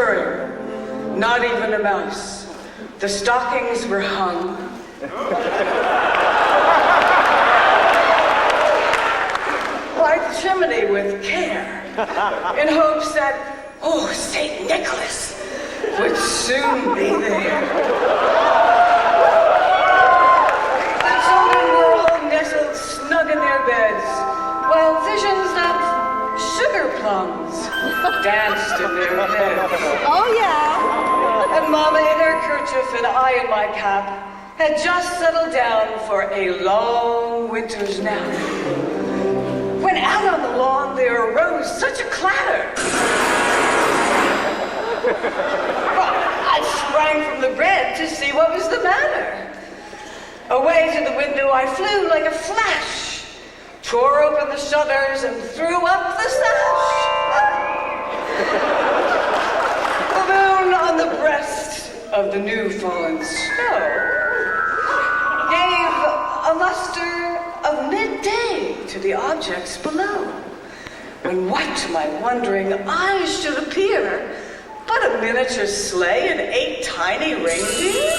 stirring, not even a mouse. The stockings were hung. By the chimney with care, in hopes that, St. Nicholas would soon be there. The children were all nestled snug in their beds, while visions of sugar plums danced in their heads. Oh, yeah. And Mama in her kerchief and I in my cap had just settled down for a long winter's nap. When out on the lawn there arose such a clatter. Well, I sprang from the bed to see what was the matter. Away to the window I flew like a flash, tore open the shutters and threw up the sash. The moon on the breast of the new fallen snow gave a luster of midday to the objects below, when what to my wondering eyes should appear but a miniature sleigh and 8 tiny reindeer?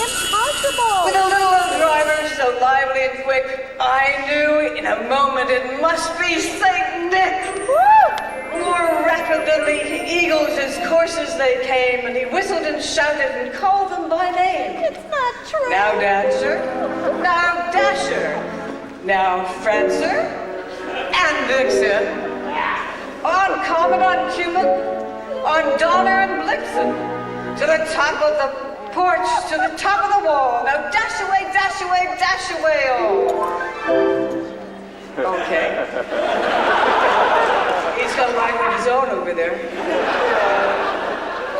Impossible! With a little old driver so lively and quick, I knew in a moment it must be Saint Nick. Woo! More rapid than the eagles as coursers they came, and he whistled and shouted and called them by name. It's not true. Now Dancer, now Dasher, now Prancer, and Vixen. On Comet, on Cupid, on Donner and Blitzen, to the top of the porch, to the top of the wall. Now dash away, dash away, dash away, Okay. He's got a life of his own over there.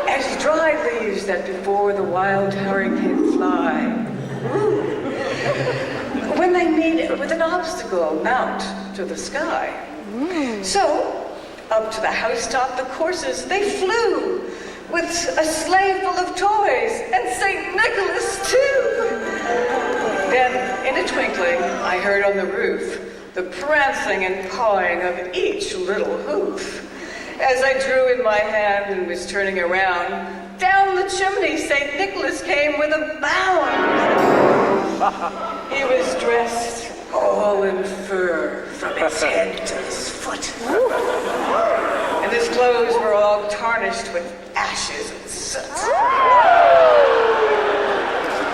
As dry leaves that before the wild hurricane fly. When they meet with an obstacle, mount to the sky. So, up to the housetop, the coursers, they flew, with a sleigh full of toys, and St. Nicholas, too. Then, in a twinkling, I heard on the roof the prancing and pawing of each little hoof. As I drew in my hand and was turning around, down the chimney St. Nicholas came with a bound. He was dressed all in fur from his head to his foot. And his clothes were all tarnished with ashes and soot.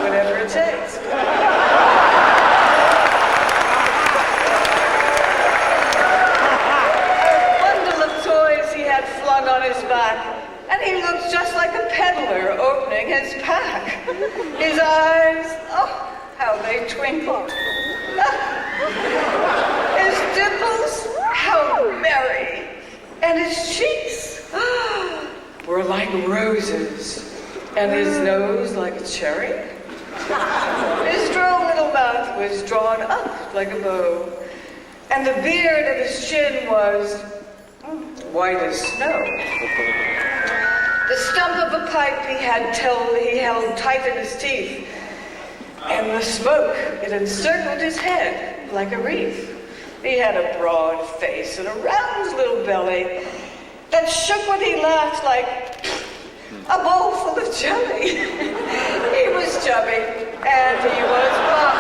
Whatever it takes. A bundle of toys he had flung on his back, and he looked just like a peddler opening his pack. His eyes, how they twinkled. His dimples, how merry. And his cheeks were like roses. And his nose like a cherry. His droll little mouth was drawn up like a bow. And the beard of his chin was white as snow. The stump of a pipe he held tight in his teeth. And the smoke, it encircled his head like a wreath. He had a broad face and a round little belly that shook when he laughed like a bowl full of jelly. He was chubby, and he was plump.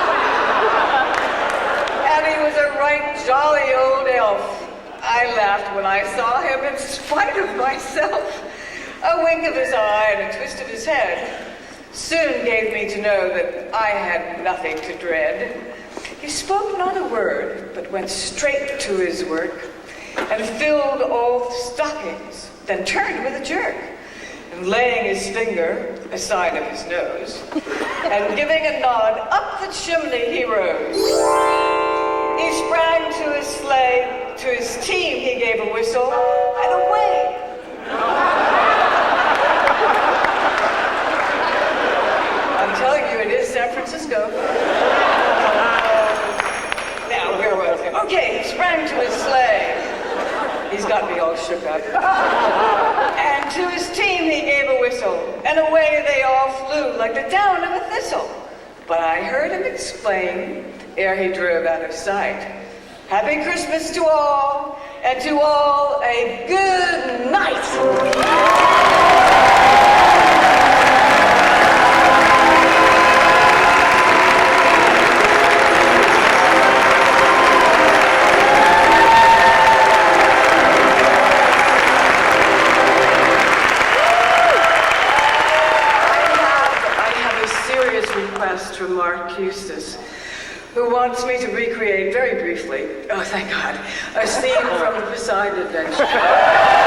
And he was a right jolly old elf. I laughed when I saw him in spite of myself. A wink of his eye and a twist of his head soon gave me to know that I had nothing to dread. He spoke not a word, but went straight to his work, and filled all the stockings, then turned with a jerk, and laying his finger aside of his nose, and giving a nod, up the chimney he rose. He sprang to his sleigh, to his team he gave a whistle, and away. I'm telling you, it is San Francisco. Now, where was he? Okay, he sprang to his sleigh. He's got me all shook up. And to his team he gave a whistle, and away they all flew like the down of a thistle. But I heard him explain, ere he drove out of sight, Happy Christmas to all, and to all a good night. from Marc Huestis, who wants me to recreate very briefly, oh thank God, a scene from the Poseidon Adventure.